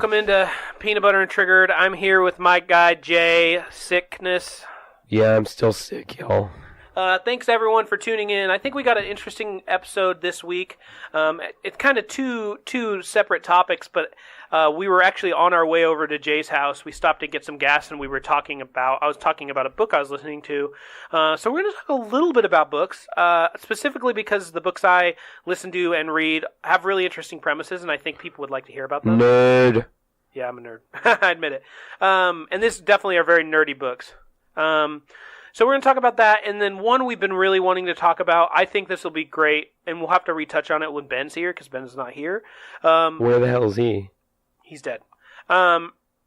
welcome into Peanut Butter and Triggered. I'm here with my guy, Jay. Sickness. Yeah, I'm still sick, y'all. Thanks, everyone, for tuning in. I think we got an interesting episode this week. It's kind of two separate topics, but we were actually on our way over to Jay's house. We stopped to get some gas, and I was talking about a book I was listening to. So we're going to talk a little bit about books, specifically because the books I listen to and read have really interesting premises, and I think people would like to hear about them. Nerd. Yeah, I'm a nerd. I admit it. And this definitely are very nerdy books. So we're going to talk about that, and then one we've been really wanting to talk about. I think this will be great, and we'll have to retouch on it when Ben's here, because Ben's not here. Where the hell is he? He's dead.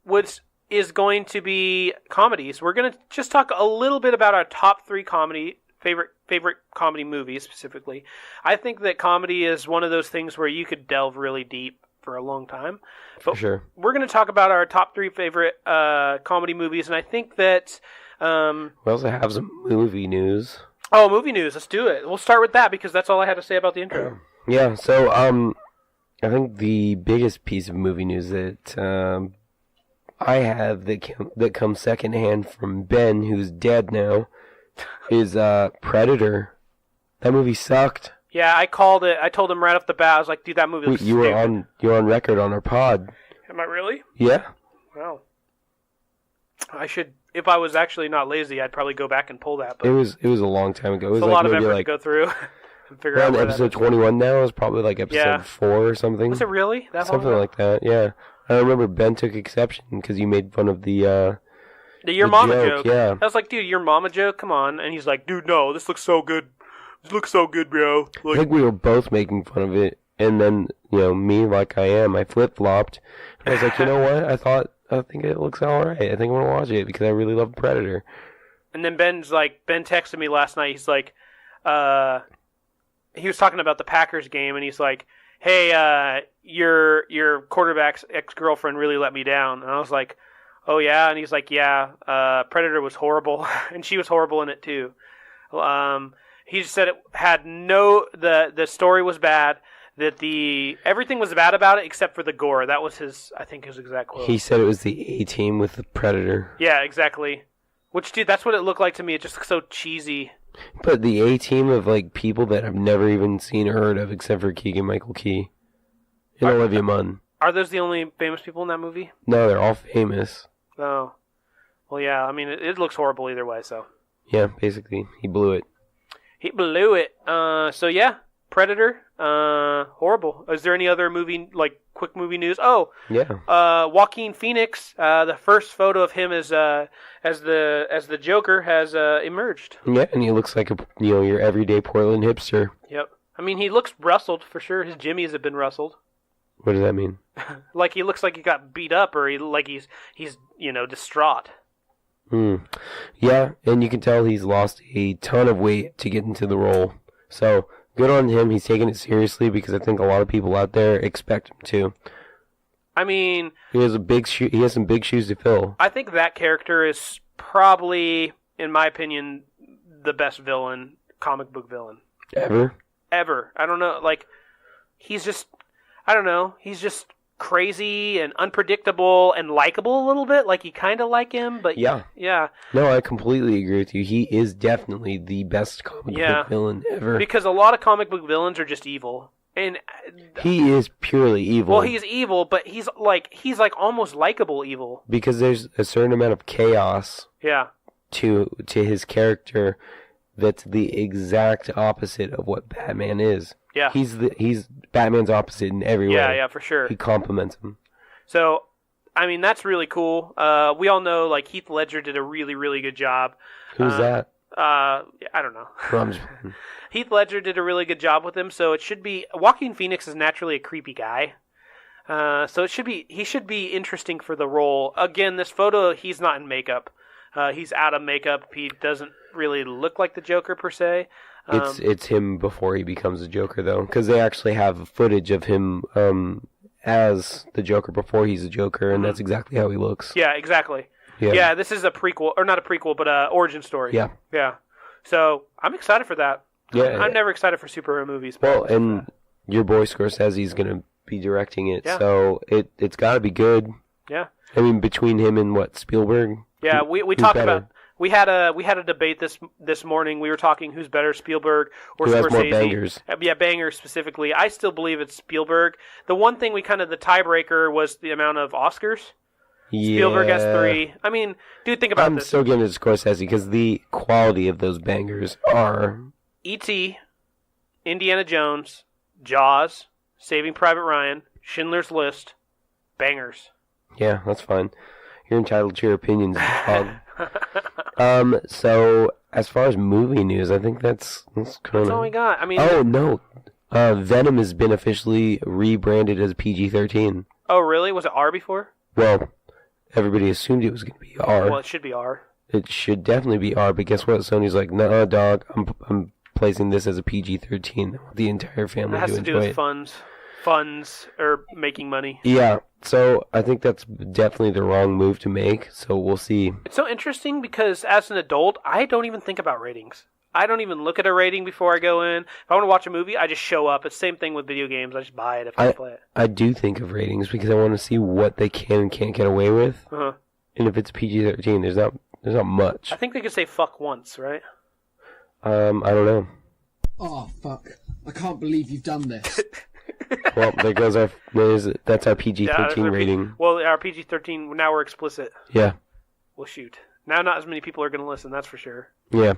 Which is going to be comedies. We're going to just talk a little bit about our top three favorite comedy movies, specifically. I think that comedy is one of those things where you could delve really deep for a long time. But for sure. We're going to talk about our top three favorite comedy movies, and I think that... we also have some movie news. Oh, movie news. Let's do it. We'll start with that because that's all I had to say about the intro. Yeah, so I think the biggest piece of movie news that I have that comes secondhand from Ben, who's dead now, is Predator. That movie sucked. Yeah, I called it. I told him right off the bat. I was like, dude, that movie looks stupid. You were on record on our pod. Am I really? Yeah. Wow. I should... If I was actually not lazy, I'd probably go back and pull that. But it was a long time ago. It was a lot of effort to go through and figure out. On episode 21 now. It was probably like episode 4 or something. Was it really? Something like that, yeah. I remember Ben took exception because you made fun of the your mama joke. Yeah. I was like, dude, your mama joke? Come on. And he's like, dude, no, this looks so good. This looks so good, bro. Like, I think we were both making fun of it. And then, me, like I am, I flip-flopped. I was like, you know what? I think it looks alright. I think I'm going to watch it because I really love Predator. And then Ben texted me last night. He's like, he was talking about the Packers game, and he's like, hey, your quarterback's ex-girlfriend really let me down. And I was like, oh yeah? And he's like, yeah, Predator was horrible, and she was horrible in it too. He just said it had the story was bad, that everything was bad about it except for the gore. That was his exact quote. He said it was the A-team with the Predator. Yeah, exactly. Which, dude, that's what it looked like to me. It just looks so cheesy. But the A-team of, like, people that I've never even seen or heard of except for Keegan-Michael Key and Olivia Munn. Are those the only famous people in that movie? No, they're all famous. Oh. Well, yeah, I mean, it looks horrible either way, so. Yeah, basically. He blew it. He blew it. So, yeah. Predator, horrible. Is there any other movie, like, quick movie news? Oh, yeah. Joaquin Phoenix, the first photo of him as the Joker has emerged. Yeah, and he looks like your everyday Portland hipster. Yep. I mean, he looks rustled for sure. His jimmies have been rustled. What does that mean? Like he looks like he got beat up, or he's distraught. Yeah, and you can tell he's lost a ton of weight to get into the role. So. Good on him. He's taking it seriously because I think a lot of people out there expect him to. I mean, he has some big shoes to fill. I think that character is probably, in my opinion, the best comic book villain ever. I don't know. Like, he's just crazy and unpredictable and likable a little bit. Like, you kind of like him, but yeah. No, I completely agree with you. He is definitely the best comic book villain ever. Because a lot of comic book villains are just evil, and he is purely evil. Well, he's evil, but he's like almost likable evil. Because there's a certain amount of chaos. Yeah. To his character, that's the exact opposite of what Batman is. Yeah. He's Batman's opposite in every way. Yeah, for sure. He compliments him. So, I mean, that's really cool. We all know, like, Heath Ledger did a really, really good job. Who's that? I don't know. Heath Ledger did a really good job with him, so it should be... Joaquin Phoenix is naturally a creepy guy. So he should be interesting for the role. Again, this photo, he's not in makeup. He's out of makeup. He doesn't really look like the Joker, per se. It's him before he becomes a Joker, though, because they actually have footage of him as the Joker before he's a Joker, and that's exactly how he looks. Yeah, exactly. Yeah, this is a prequel, or not a prequel, but an origin story. Yeah. So I'm excited for that. Yeah, I'm never excited for superhero movies. Well, and your boy Scorsese's gonna be directing it, Yeah. so it's got to be good. Yeah. I mean, between him and Spielberg. Yeah, we talked about. We had a debate this morning. We were talking who's better, Spielberg or who Scorsese. has more bangers? Yeah, bangers specifically. I still believe it's Spielberg. The one thing the tiebreaker was the amount of Oscars. Yeah. Spielberg has 3. I mean, dude, think about this. I'm still giving it to Scorsese because the quality of those bangers are E.T., Indiana Jones, Jaws, Saving Private Ryan, Schindler's List, bangers. Yeah, that's fine. You're entitled to your opinions, dog. So as far as movie news, I think that's kind of... That's all we got. I mean... Oh, no. Venom has been officially rebranded as PG-13. Oh, really? Was it R before? Well, everybody assumed it was going to be R. Well, it should be R. It should definitely be R, but guess what? Sony's like, nah, dog, I'm placing this as a PG-13. The entire family It has to do with funds, or making money. Yeah, so I think that's definitely the wrong move to make, so we'll see. It's so interesting because as an adult, I don't even think about ratings. I don't even look at a rating before I go in. If I want to watch a movie, I just show up. It's the same thing with video games. I just buy it if I play it. I do think of ratings because I want to see what they can and can't get away with. Uh-huh. And if it's PG-13, there's not much. I think they could say fuck once, right? I don't know. Oh, fuck. I can't believe you've done this. Well, that's our PG-13 rating. Well, our PG-13, now we're explicit. Yeah. Well, shoot. Now not as many people are going to listen, that's for sure. Yeah.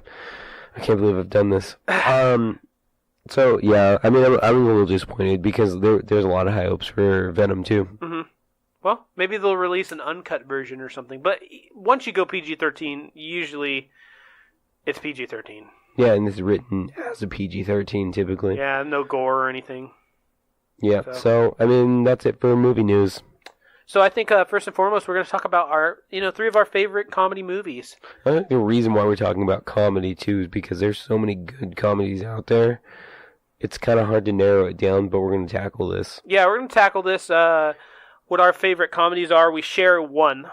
I can't believe I've done this. So, yeah, I mean, I'm a little disappointed because there's a lot of high hopes for Venom, too. Mm-hmm. Well, maybe they'll release an uncut version or something. But once you go PG-13, usually it's PG-13. Yeah, and it's written as a PG-13, typically. Yeah, no gore or anything. Yeah, so I mean, that's it for movie news. So I think first and foremost, we're going to talk about our, 3 of our favorite comedy movies. I think the reason why we're talking about comedy, too, is because there's so many good comedies out there. It's kind of hard to narrow it down, but we're going to tackle this. Yeah, we're going to tackle this. What our favorite comedies are. We share one,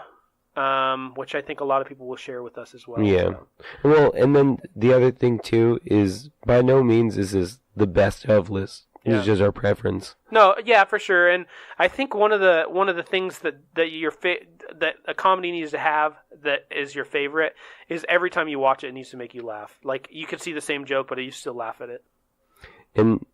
which I think a lot of people will share with us as well. Yeah. So. Well, and then the other thing, too, is by no means is this the best of list. It's just our preference. No, yeah, for sure. And I think one of the things that that a comedy needs to have that is your favorite is every time you watch it, it needs to make you laugh. Like, you could see the same joke, but you still laugh at it. And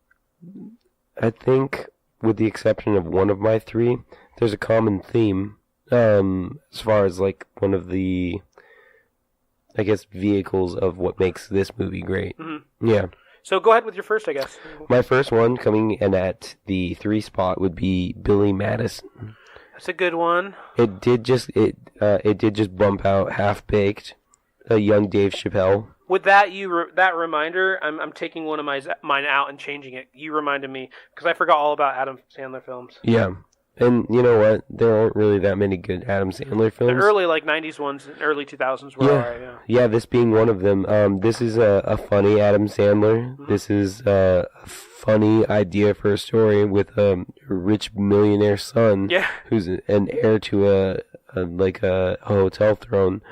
I think, with the exception of one of my 3, there's a common theme as far as, like, one of the, I guess, vehicles of what makes this movie great. Mm-hmm. Yeah. So go ahead with your first, I guess. My first one, coming in at the 3 spot, would be Billy Madison. That's a good one. It did just bump out Half Baked, a young Dave Chappelle. With that that reminder, I'm taking one of mine out and changing it. You reminded me because I forgot all about Adam Sandler films. Yeah. And you know what? There aren't really that many good Adam Sandler films. The early 90s ones and early 2000s were alright, yeah. Yeah, this being one of them. This is a funny Adam Sandler. Mm-hmm. This is a funny idea for a story with a rich millionaire son who's an heir to a hotel throne.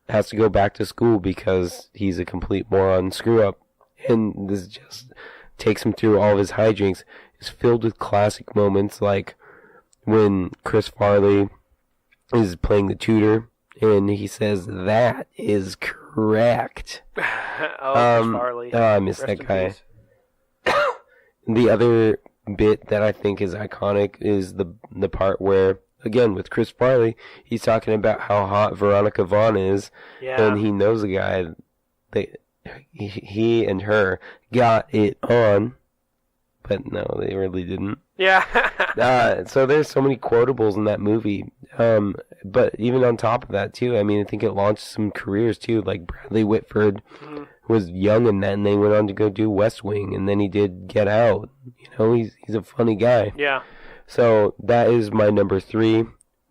Has to go back to school because he's a complete moron screw-up. And this just takes him through all of his hijinks. It's filled with classic moments like when Chris Farley is playing the tutor, and he says, "That is correct." Chris Farley. I miss that guy. The other bit that I think is iconic is the part where, again, with Chris Farley, he's talking about how hot Veronica Vaughn is, and he knows the guy. He and her got it on, but no, they really didn't. Yeah. So there's so many quotables in that movie. But even on top of that, too, I mean, I think it launched some careers, too. Like Bradley Whitford was young in that, and then went on to go do West Wing, and then he did Get Out. You know, he's a funny guy. Yeah. So that is my number 3,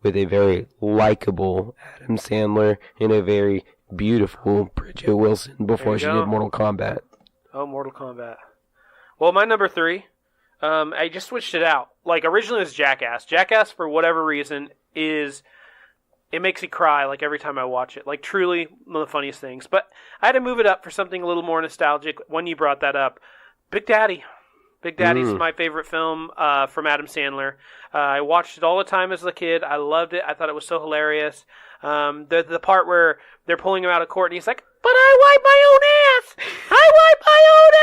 with a very likable Adam Sandler and a very beautiful Bridget Wilson before she did Mortal Kombat. Oh, Mortal Kombat. Well, my number 3... I just switched it out. Like, originally it was Jackass. Jackass, for whatever reason, it makes me cry, like, every time I watch it. Like, truly, one of the funniest things. But I had to move it up for something a little more nostalgic when you brought that up. Big Daddy. Big Daddy's my favorite film from Adam Sandler. I watched it all the time as a kid. I loved it. I thought it was so hilarious. The part where they're pulling him out of court and he's like, "But I wipe my own ass! I wipe my own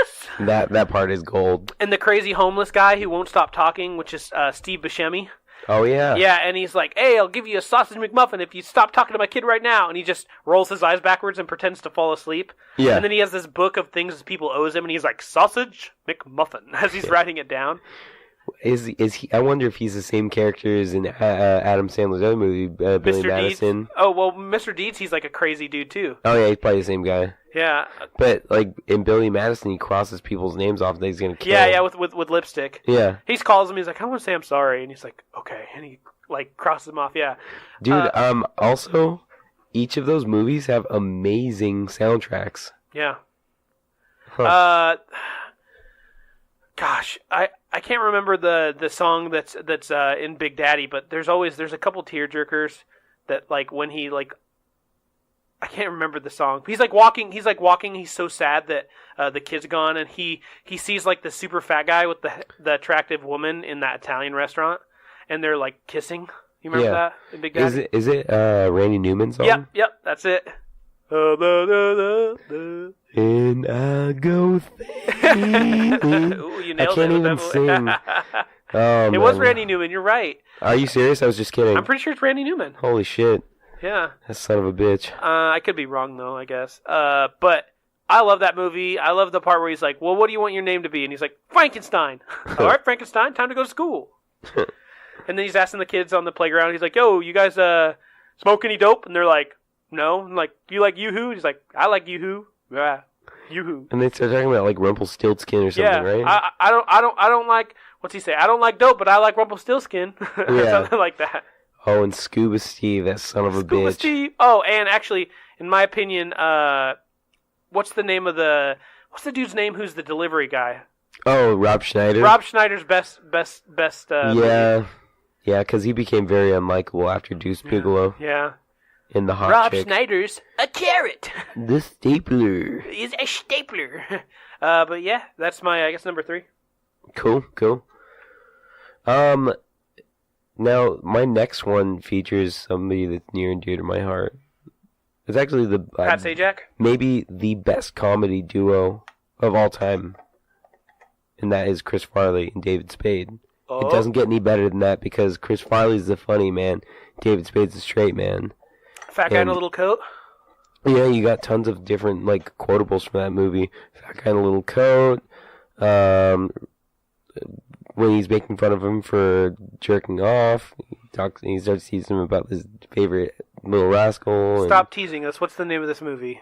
ass!" That part is gold. And the crazy homeless guy who won't stop talking, which is Steve Buscemi. Oh, yeah. Yeah, and he's like, "Hey, I'll give you a sausage McMuffin if you stop talking to my kid right now." And he just rolls his eyes backwards and pretends to fall asleep. Yeah. And then he has this book of things people owes him, and he's like, "Sausage McMuffin," as he's writing it down. Is he? I wonder if he's the same character as in Adam Sandler's other movie, Billy Mr. Madison. Deeds. Oh, well, Mr. Deeds, he's like a crazy dude, too. Oh, yeah, he's probably the same guy. Yeah. But, like, in Billy Madison, he crosses people's names off that he's going to kill. Yeah, with lipstick. Yeah. He calls him, he's like, "I want to say I'm sorry." And he's like, "Okay." And he, like, crosses him off, yeah. Dude, also, each of those movies have amazing soundtracks. Yeah. Huh. Gosh, I can't remember the song that's in Big Daddy, but there's a couple tearjerkers that, like, when he, like, I can't remember the song. He's walking, he's so sad that the kid's gone, and he sees, like, the super fat guy with the attractive woman in that Italian restaurant, and they're, like, kissing. You remember that in Big Daddy? Is it Randy Newman's song? Yep, that's it. And I go Ooh, you nailed I can't it even sing. Oh, it was Randy Newman, you're right. Are you serious? I was just kidding. I'm pretty sure it's Randy Newman. Holy shit. Yeah. That son of a bitch. I could be wrong, though, I guess. But I love that movie. I love the part where he's like, "Well, what do you want your name to be?" And he's like, "Frankenstein." "All right, Frankenstein, time to go to school." And then he's asking the kids on the playground, he's like, "Yo, you guys smoke any dope?" And they're like, "No." And like, "Do you like Yoo-Hoo?" He's like, "I like Yoo-Hoo." Yeah, Yoo-Hoo. And they start talking about like Rumpelstiltskin or something, right? I don't like, what's he say? "I don't like dope, but I like Rumpelstiltskin." Yeah. Something like that. Oh, and Scuba Steve, that son of a Scuba bitch. Steve. Oh, and actually, in my opinion, what's the dude's name who's the delivery guy? Oh, Rob Schneider. Rob Schneider's best movie. Yeah, because he became very unlikable after Deuce Bigelow Yeah. in the Hot Rob Chick. Schneider's a carrot. The stapler. Is a stapler. But yeah, that's my, I guess, number 3. Cool. Now, my next one features somebody that's near and dear to my heart. It's actually Pat Sajak? maybe the best comedy duo of all time. And that is Chris Farley and David Spade. Oh. It doesn't get any better than that because Chris Farley's the funny man. David Spade's the straight man. Fat guy in a little coat? Yeah, you got tons of different, like, quotables from that movie. Fat guy in a little coat. When he's making fun of him for jerking off, he starts teasing him about his favorite little rascal. Stop teasing us. What's the name of this movie?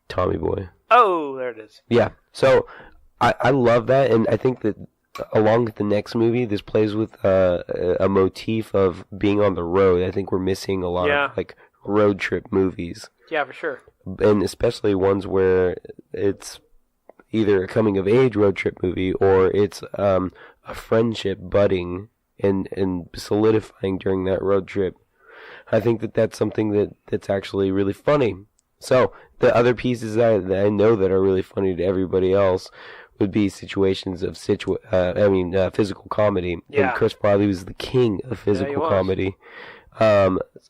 Tommy Boy. Oh, there it is. Yeah, so I love that, and I think that along with the next movie, this plays with a motif of being on the road. I think we're missing a lot of, like, road trip movies. Yeah, for sure. And especially ones where it's either a coming-of-age road trip movie or it's a friendship budding and solidifying during that road trip. I think that that's something that's actually really funny. So the other pieces that I know that are really funny to everybody else would be situations of physical comedy. Yeah. And Chris Farley was the king of physical comedy.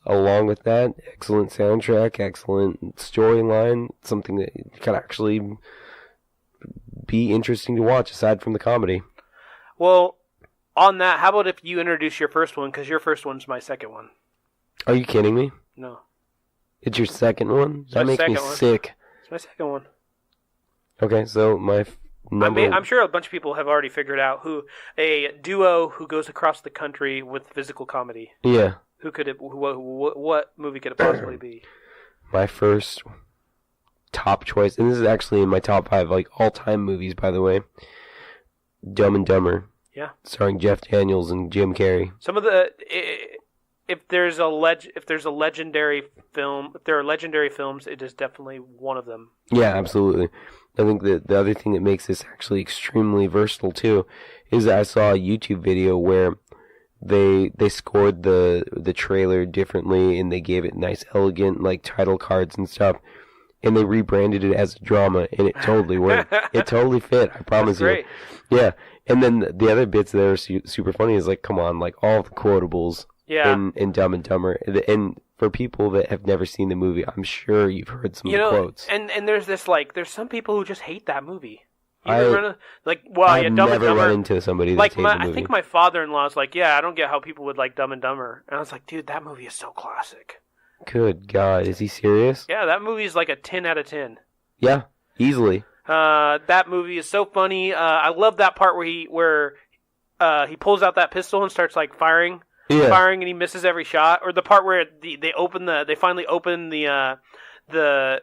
Along with that, excellent soundtrack, excellent storyline, something that can actually be interesting to watch aside from the comedy. Well, on that, how about if you introduce your first one, because your first one's my second one. Are you kidding me? No. It's your second one? That makes me sick. It's my second one. Okay, so my number... I'm sure a bunch of people have already figured out a duo who goes across the country with physical comedy. Yeah. What movie could it possibly be? My first top choice, and this is actually in my top 5 like all-time movies, by the way. Dumb and Dumber. Yeah. Starring Jeff Daniels and Jim Carrey. Some of the if there are legendary films, it is definitely one of them. Yeah, absolutely. I think that the other thing that makes this actually extremely versatile too is that I saw a YouTube video where they scored the trailer differently and they gave it nice, elegant like title cards and stuff. and they rebranded it as a drama, and it totally worked. It totally fit. I promise you. Great. Yeah, and then the other bits that are super funny is like, come on, like all the quotables in Dumb and Dumber, and for people that have never seen the movie, I'm sure you've heard some of the quotes. And there's this there's some people who just hate that movie. I've Dumb and Dumber. never run into somebody that hates the movie. I think my father-in-law's like, yeah, I don't get how people would like Dumb and Dumber, and I was like, dude, that movie is so classic. Good God, is he serious? Yeah, that movie is like a 10 out of 10. Yeah, easily. That movie is so funny. I love that part where he pulls out that pistol and starts like firing, and he misses every shot. Or the part where they finally open the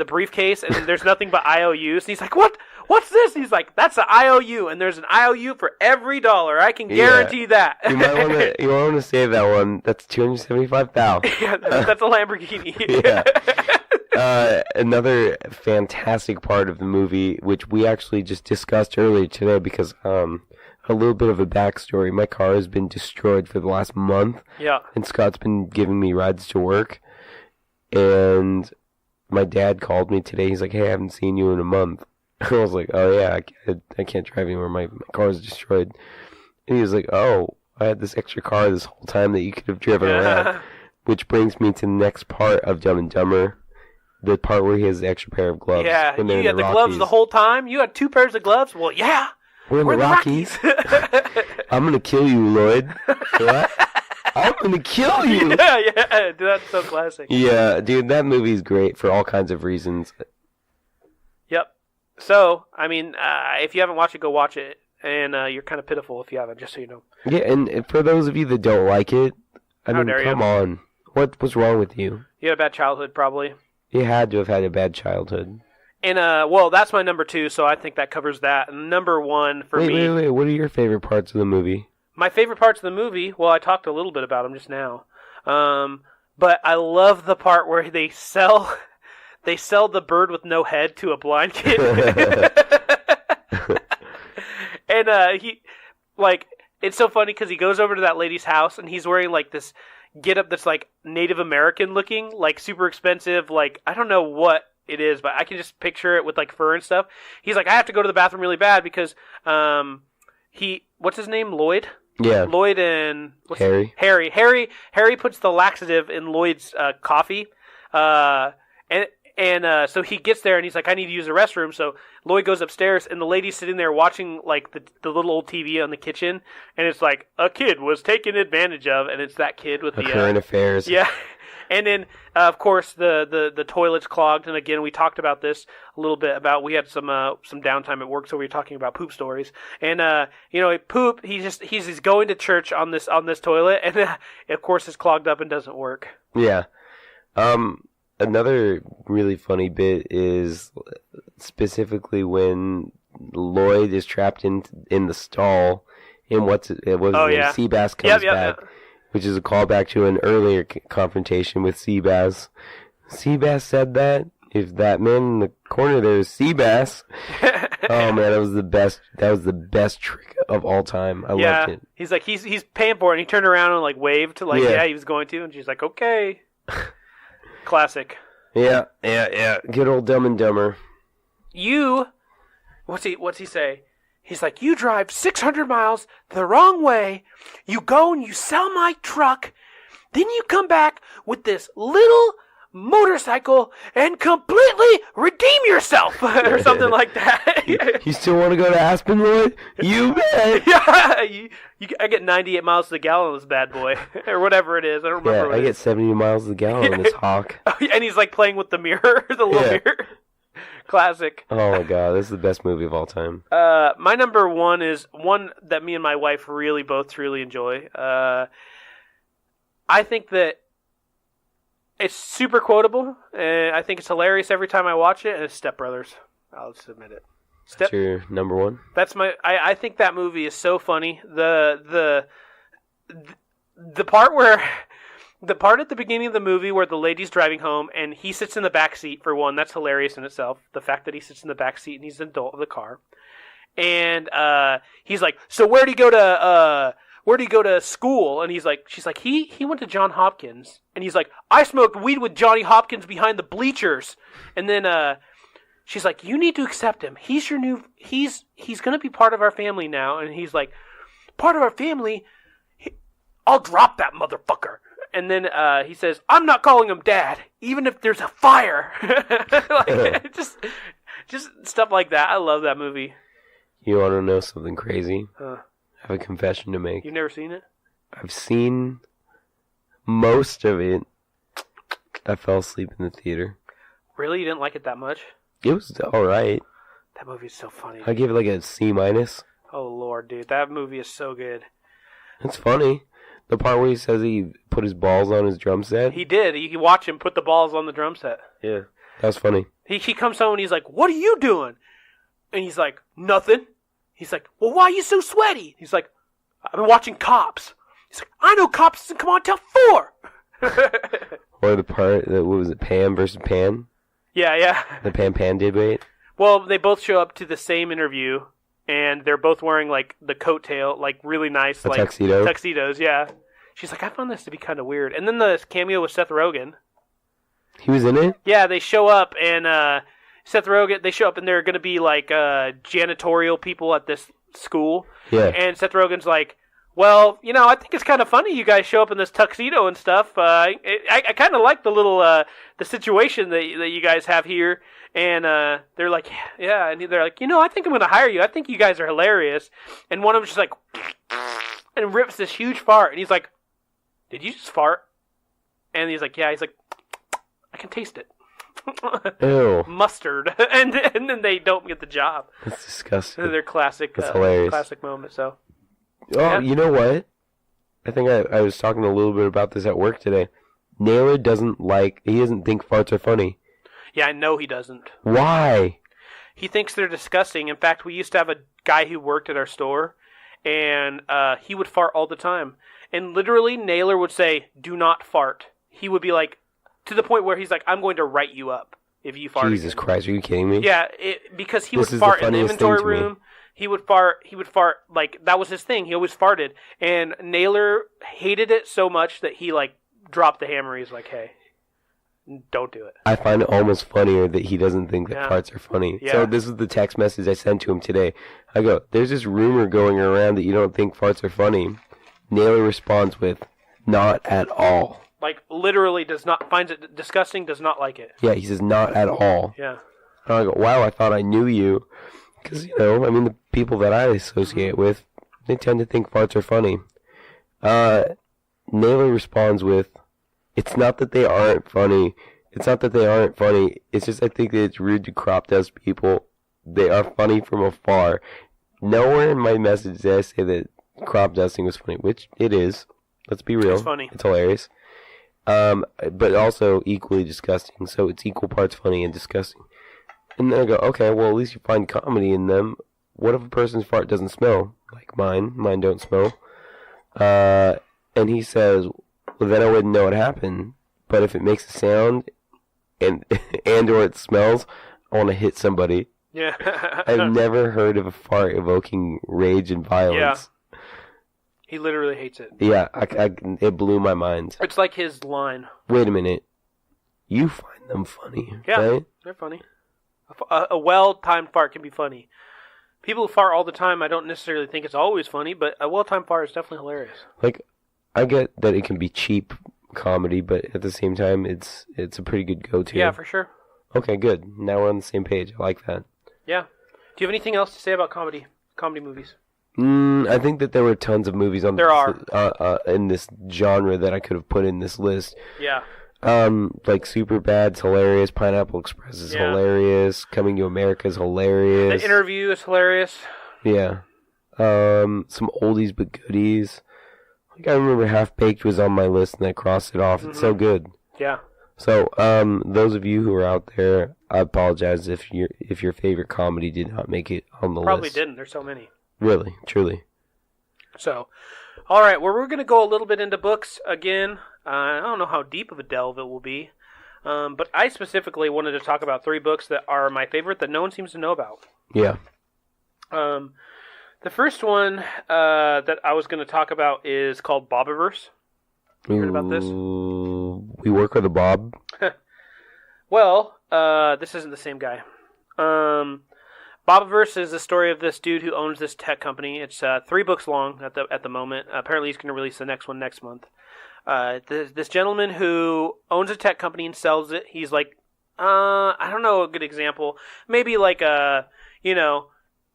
briefcase and there's nothing but IOUs. And he's like, What's this? He's like, that's an IOU, and there's an IOU for every dollar. I can guarantee that. You might want to save that one. That's $275,000. Yeah, that's a Lamborghini. Yeah. Another fantastic part of the movie, which we actually just discussed earlier today, because a little bit of a backstory. My car has been destroyed for the last month. Yeah. And Scott's been giving me rides to work, and my dad called me today. He's like, hey, I haven't seen you in a month. I was like, oh yeah, I can't drive anymore. My car is destroyed. And he was like, oh, I had this extra car this whole time that you could have driven around. Which brings me to the next part of Dumb and Dumber. The part where he has the extra pair of gloves. Yeah, you had the gloves the whole time? You had 2 pairs of gloves? Well, yeah. We're in the Rockies. I'm going to kill you, Lloyd. What? I'm going to kill you. Yeah. Dude, that's so classic. Yeah, dude, that movie's great for all kinds of reasons. Yep. So, I mean, if you haven't watched it, go watch it. And you're kind of pitiful if you haven't, just so you know. Yeah, and for those of you that don't like it, I mean, come on. What's wrong with you? You had a bad childhood, probably. You had to have had a bad childhood. And, well, that's my number 2, so I think that covers that. And number 1 for me... Wait. What are your favorite parts of the movie? My favorite parts of the movie, well, I talked a little bit about them just now. But I love the part where they sell the bird with no head to a blind kid. And it's so funny because he goes over to that lady's house and he's wearing like this getup that's like Native American looking, like super expensive, like I don't know what it is, but I can just picture it with like fur and stuff. He's like, I have to go to the bathroom really bad because what's his name? Lloyd? Yeah. Lloyd and Harry. Harry puts the laxative in Lloyd's coffee. And so he gets there and he's like, I need to use the restroom. So Lloyd goes upstairs and the lady's sitting there watching like the little old TV on the kitchen. And it's like, a kid was taken advantage of. And it's that kid with the current affairs. Yeah. And then, of course, the toilet's clogged. And again, we talked about this a little bit about, we had some downtime at work. So we were talking about poop stories. And, poop, he's going to church on this toilet. And of course it's clogged up and doesn't work. Yeah. Another really funny bit is specifically when Lloyd is trapped in the stall, and Seabass comes back, which is a callback to an earlier confrontation with Seabass. Seabass said that if that man in the corner there is Seabass, oh man, that was the best. That was the best trick of all time. I loved it. He's like he's paying for it, and he turned around and like waved to he was going to, and she's like okay. Classic. Yeah. Good old Dumb and Dumber. What's he say? He's like, you drive 600 miles the wrong way, you go and you sell my truck, then you come back with this little motorcycle and completely redeem yourself, or something like that. You still want to go to Aspen, Lloyd? You bet. Yeah, I get 98 miles to the gallon on this bad boy, or whatever it is. I don't remember. Yeah, I get 70 miles to the gallon on this Hawk. And he's like playing with the mirror, the little mirror. Classic. Oh my god, this is the best movie of all time. My number 1 is one that me and my wife really both truly enjoy. I think that it's super quotable, and I think it's hilarious every time I watch it, and it's Step Brothers. I'll just admit it. That's your number 1? That's I think that movie is so funny. The part where... The part at the beginning of the movie where the lady's driving home and he sits in the back seat, for one, that's hilarious in itself. The fact that he sits in the back seat and he's an adult of the car. And he's like, so where'd he go where'd he go to school? And she's like, he went to John Hopkins. And he's like, I smoked weed with Johnny Hopkins behind the bleachers. And then she's like, you need to accept him. He's going to be part of our family now. And he's like, part of our family? I'll drop that motherfucker. And then he says, I'm not calling him Dad, even if there's a fire. Like, just stuff like that. I love that movie. You want to know something crazy? Huh. I have a confession to make. You've never seen it? I've seen most of it. I fell asleep in the theater. Really? You didn't like it that much? It was alright. That movie is so funny. I give it like a C-. Oh, Lord, dude. That movie is so good. It's funny. The part where he says he put his balls on his drum set. He did. You can watch him put the balls on the drum set. Yeah. That was funny. He comes home and he's like, what are you doing? And he's like, nothing. He's like, well, why are you so sweaty? He's like, I've been watching Cops. He's like, I know Cops doesn't come on till 4. Or the part that, what was it, Pam versus Pan? Yeah. The Pan debate? Well, they both show up to the same interview, and they're both wearing, like, the coattail, like, really nice, like, tuxedo? Tuxedos, yeah. She's like, I found this to be kind of weird. And then the cameo with Seth Rogen. He was in it? Yeah, they show up, and Seth Rogen, they show up, and they're going to be, like, janitorial people at this school. Yeah. And Seth Rogen's like, well, you know, I think it's kind of funny you guys show up in this tuxedo and stuff. I kind of like the little, the situation that you guys have here. And they're like, yeah. And they're like, you know, I think I'm going to hire you. I think you guys are hilarious. And one of them's just like, and rips this huge fart. And he's like, did you just fart? And he's like, yeah. He's like, I can taste it. Ew. Mustard. and then they don't get the job. That's disgusting. They're classic, That's hilarious. classic moment, so. Oh, Yeah. You know what? I think I was talking a little bit about this at work today. Naylor he doesn't think farts are funny. Yeah, I know he doesn't. Why? He thinks they're disgusting. In fact, we used to have a guy who worked at our store, and he would fart all the time. And literally, Naylor would say, do not fart. He would be like, to the point where he's like, I'm going to write you up if you fart Jesus again. Christ, are you kidding me? Yeah, because he This would is fart the in the funniest thing inventory to me. room. He would fart, like, that was his thing. He always farted. And Naylor hated it so much that he, like, dropped the hammer. He's like, hey, don't do it. I find it almost funnier that he doesn't think that Yeah. farts are funny. Yeah. So this is the text message I sent to him today. I go, there's this rumor going around that you don't think farts are funny. Naylor responds with, not at all. Like, literally finds it disgusting, does not like it. Yeah, he says, not at all. Yeah. And I go, wow, I thought I knew you. Because, you know, I mean, the people that I associate with, they tend to think farts are funny. Naylor responds with, it's not that they aren't funny. It's not that they aren't funny. It's just I think that it's rude to crop dust people. They are funny from afar. Nowhere in my message did I say that crop dusting was funny, which it is. Let's be real. It's funny. It's hilarious. But also equally disgusting. So it's equal parts funny and disgusting. And then I go, okay, well, at least you find comedy in them. What if a person's fart doesn't smell? Like mine. Mine don't smell. And he says, well, then I wouldn't know what happened. But if it makes a sound and or it smells, I want to hit somebody. Yeah. I've never heard of a fart evoking rage and violence. Yeah. He literally hates it. Yeah, it blew my mind. It's like his line. Wait a minute. You find them funny, Yeah, right? they're funny. A well-timed fart can be funny. People who fart all the time, I don't necessarily think it's always funny, but a well-timed fart is definitely hilarious. Like, I get that it can be cheap comedy, but at the same time, it's a pretty good go-to. Yeah, for sure. Okay, good. Now we're on the same page. I like that. Yeah. Do you have anything else to say about comedy movies? I think that there were tons of movies on There in this genre that I could have put in this list. Yeah. Like Superbad's hilarious, Pineapple Express is hilarious, Coming to America is hilarious. The Interview is hilarious. Yeah. Some oldies but goodies. Like I remember Half Baked was on my list and I crossed it off. It's so good. Yeah. So, those of you who are out there, I apologize if your favorite comedy did not make it on the list. Probably didn't. There's so many. Really, truly. So, all right. Well, we're going to go a little bit into books again. I don't know how deep of a delve it will be. But I specifically wanted to talk about 3 books that are my favorite that no one seems to know about. Yeah. The first one that I was going to talk about is called Bobiverse. You heard about this? We work with a Bob. Well, this isn't the same guy. Bobiverse is the story of this dude who owns this tech company. It's 3 books long at the moment. Apparently, he's going to release the next one next month. This gentleman who owns a tech company and sells it. He's like, I don't know a good example. Maybe like a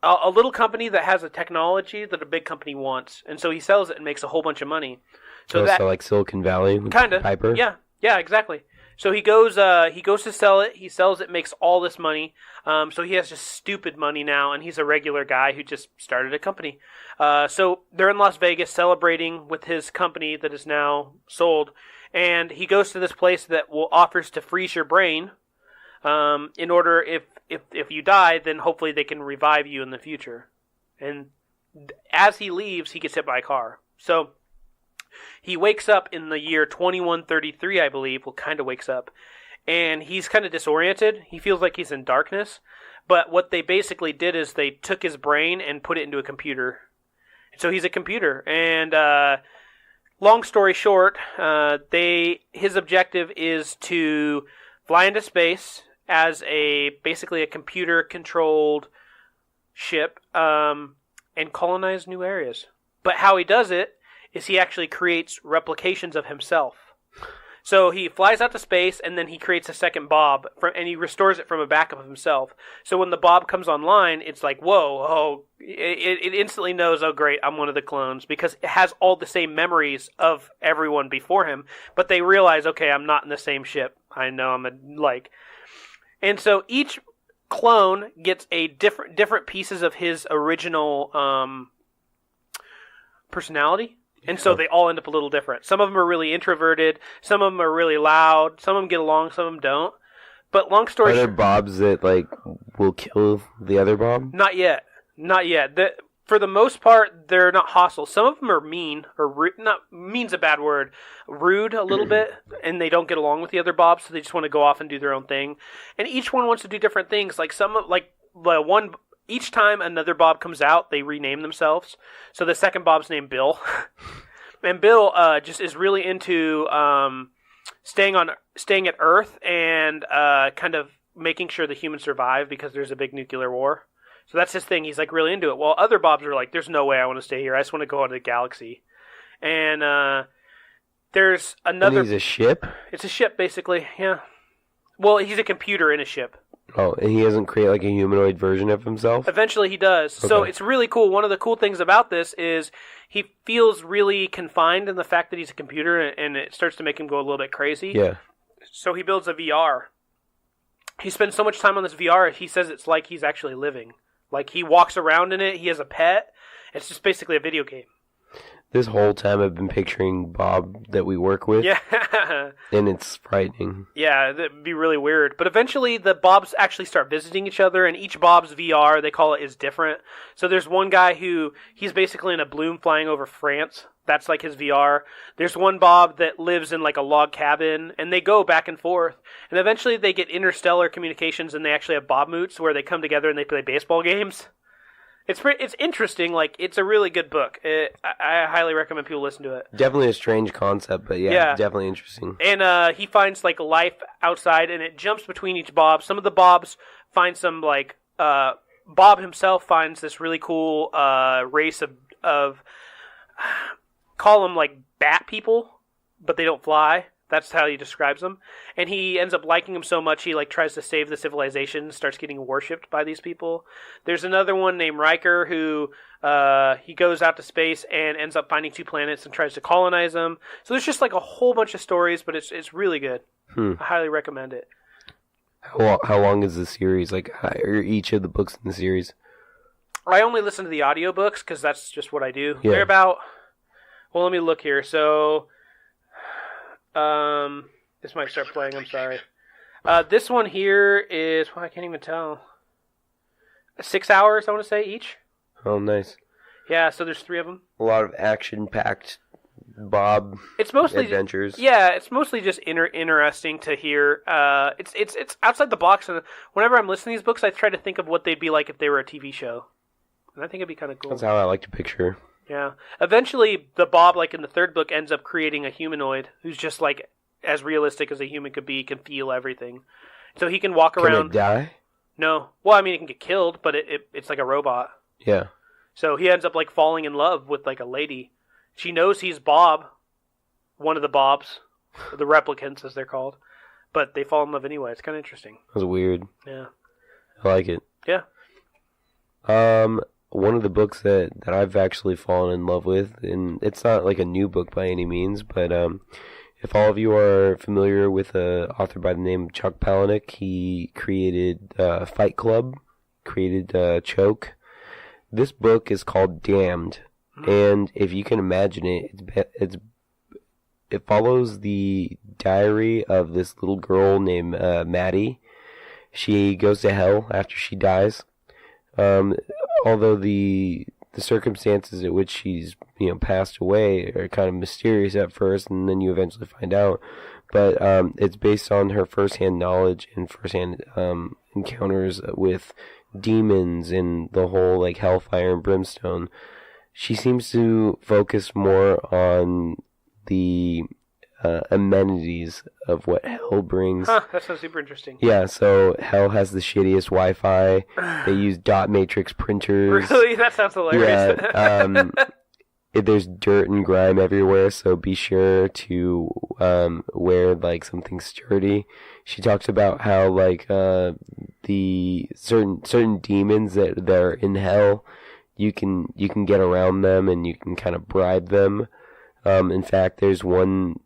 little company that has a technology that a big company wants, and so he sells it and makes a whole bunch of money. So like Silicon Valley, kind of Piper. Yeah, exactly. So he goes to sell it. He sells it, makes all this money. So he has just stupid money now, and he's a regular guy who just started a company. So they're in Las Vegas celebrating with his company that is now sold, and he goes to this place that offers to freeze your brain. In order, if you die, then hopefully they can revive you in the future. And as he leaves, he gets hit by a car. So he wakes up in the year 2133, I believe. Well, kind of wakes up. And he's kind of disoriented. He feels like he's in darkness. But what they basically did is they took his brain and put it into a computer. So he's a computer. And long story short, his objective is to fly into space as basically a computer-controlled ship and colonize new areas. But how he does it is he actually creates replications of himself. So he flies out to space, and then he creates a second Bob, and he restores it from a backup of himself. So when the Bob comes online, it's like, whoa, it instantly knows, oh great, I'm one of the clones, because it has all the same memories of everyone before him, but they realize, okay, I'm not in the same ship. I know and so each clone gets a different pieces of his original personality. And so they all end up a little different. Some of them are really introverted. Some of them are really loud. Some of them get along. Some of them don't. But long story short... Are there Bobs that, will kill the other Bob? Not yet. For the most part, they're not hostile. Some of them are mean, or mean's a bad word, rude a little bit, and they don't get along with the other Bobs, so they just want to go off and do their own thing. And each one wants to do different things. Each time another Bob comes out, they rename themselves. So the second Bob's named Bill. And Bill just is really into staying at Earth and kind of making sure the humans survive because there's a big nuclear war. So that's his thing. He's really into it. While other Bobs are like, there's no way I want to stay here. I just want to go out of the galaxy. And there's another... And he's a ship? It's a ship, basically, yeah. Well, he's a computer in a ship. Oh, and he doesn't create a humanoid version of himself? Eventually he does. Okay. So it's really cool. One of the cool things about this is he feels really confined in the fact that he's a computer, and it starts to make him go a little bit crazy. Yeah. So he builds a VR. He spends so much time on this VR, he says it's like he's actually living. He walks around in it, he has a pet. It's just basically a video game. This whole time I've been picturing Bob that we work with. Yeah. And it's frightening. Yeah, that'd be really weird. But eventually the Bobs actually start visiting each other, and each Bob's VR, they call it, is different. So there's one guy he's basically in a balloon flying over France. That's his VR. There's one Bob that lives in a log cabin, and they go back and forth. And eventually they get interstellar communications, and they actually have Bob moots where they come together and they play baseball games. It's interesting. It's a really good book. I highly recommend people listen to it. Definitely a strange concept, but yeah. Definitely interesting. And he finds life outside, and it jumps between each Bob. Some of the Bobs find some Bob himself finds this really cool race of call them bat people, but they don't fly. That's how he describes them. And he ends up liking them so much, he tries to save the civilization, starts getting worshipped by these people. There's another one named Riker who he goes out to space and ends up finding 2 planets and tries to colonize them. So there's just a whole bunch of stories, but it's really good. I highly recommend it. How long is the series? Are each of the books in the series? I only listen to the audiobooks because that's just what I do. Yeah. They're about... Well, let me look here. So... this might start playing, I'm sorry. This one here is, I can't even tell. 6 hours, I want to say, each. Oh, nice. Yeah, so there's 3 of them. A lot of action-packed Bob adventures. Yeah, it's mostly just interesting to hear. It's outside the box, and whenever I'm listening to these books, I try to think of what they'd be like if they were a TV show. And I think it'd be kind of cool. That's how I like to picture. Yeah. Eventually, the Bob, like in the third book, ends up creating a humanoid who's just like as realistic as a human could be, can feel everything. So he can walk around. Can it die? No. Well, I mean, it can get killed, but it's like a robot. Yeah. So he ends up like falling in love with like a lady. She knows he's Bob, one of the Bobs, the replicants as they're called, but they fall in love anyway. It's kind of interesting. That was weird. Yeah. I like it. Yeah. One of the books that I've actually fallen in love with, and it's not like a new book by any means, but if all of you are familiar with an author by the name of Chuck Palahniuk, he created Fight Club, created Choke. This book is called Damned, and if you can imagine it, it follows the diary of this little girl named Maddie. She goes to hell after she dies. Although the circumstances at which she's passed away are kind of mysterious at first, and then you eventually find out. But it's based on her firsthand knowledge and firsthand encounters with demons and the whole like hellfire and brimstone. She seems to focus more on the amenities of what hell brings. Huh, that sounds super interesting. Yeah, so hell has the shittiest Wi-Fi. They use dot matrix printers. Really? That sounds hilarious. Yeah, there's dirt and grime everywhere, so be sure to wear like something sturdy. She talks about how like the certain demons that are in hell, you can get around them and you can kind of bribe them. In fact, there's one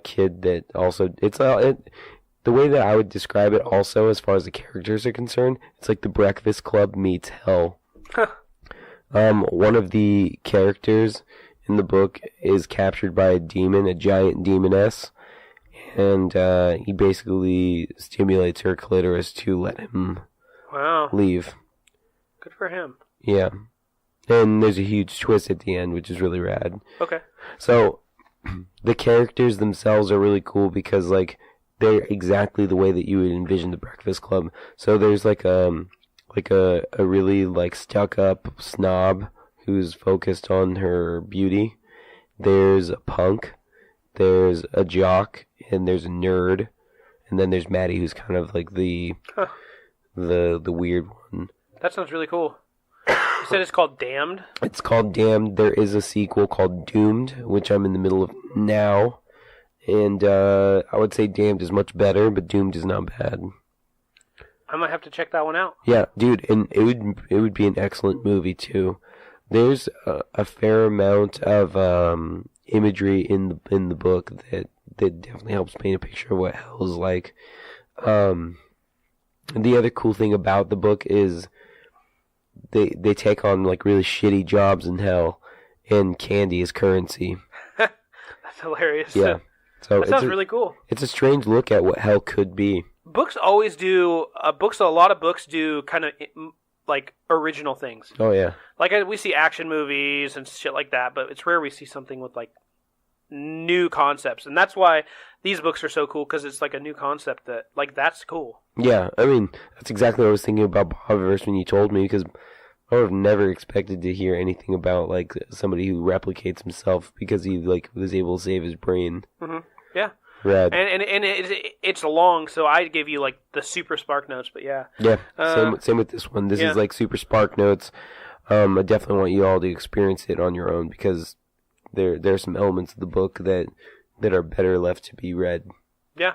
kid that also the way that I would describe it also as far as the characters are concerned, it's like the Breakfast Club meets hell. One of the characters in the book is captured by a demon, a giant demoness, and he basically stimulates her clitoris to let him leave. Good for him. Yeah. And there's a huge twist at the end, which is really rad. Okay. So, the characters themselves are really cool because, like, they're exactly the way that you would envision the Breakfast Club. So there's like a really like stuck up snob who's focused on her beauty. There's a punk. There's a jock, and there's a nerd, and then there's Maddie, who's kind of like the weird one. That sounds really cool. You said it's called Damned? It's called Damned. There is a sequel called Doomed, which I'm in the middle of now. And I would say Damned is much better, but Doomed is not bad. I might have to check that one out. Yeah, dude, and it would be an excellent movie too. There's a fair amount of imagery in the book that definitely helps paint a picture of what hell is like. The other cool thing about the book is they take on like really shitty jobs in hell, and candy is currency. That's hilarious. Yeah, so that sounds really cool. It's a strange look at what hell could be. Books always do. A lot of books do kind of like original things. Oh yeah. Like we see action movies and shit like that, but it's rare we see something with like new concepts, and that's why these books are so cool, because it's like a new concept that like that's cool. Yeah, I mean that's exactly what I was thinking about Bobverse when you told me, because I would have never expected to hear anything about like somebody who replicates himself because he like was able to save his brain. Mm-hmm. Yeah. Rad. And it's long, so I give you like the super spark notes, but yeah. Yeah. Same with this one. This is like super spark notes. I definitely want you all to experience it on your own, because there are some elements of the book that are better left to be read. Yeah.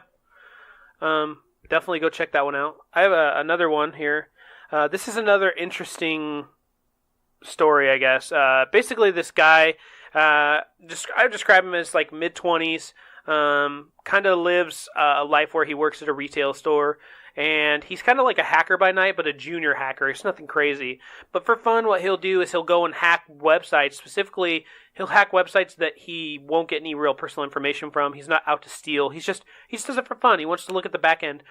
Definitely go check that one out. I have another one here. This is another interesting story, I guess. Basically, this guy, I describe him as like mid-20s, kind of lives a life where he works at a retail store, and he's kind of like a hacker by night, but a junior hacker. It's nothing crazy. But for fun, what he'll do is he'll go and hack websites. Specifically, he'll hack websites that he won't get any real personal information from. He's not out to steal. He just does it for fun. He wants to look at the back end.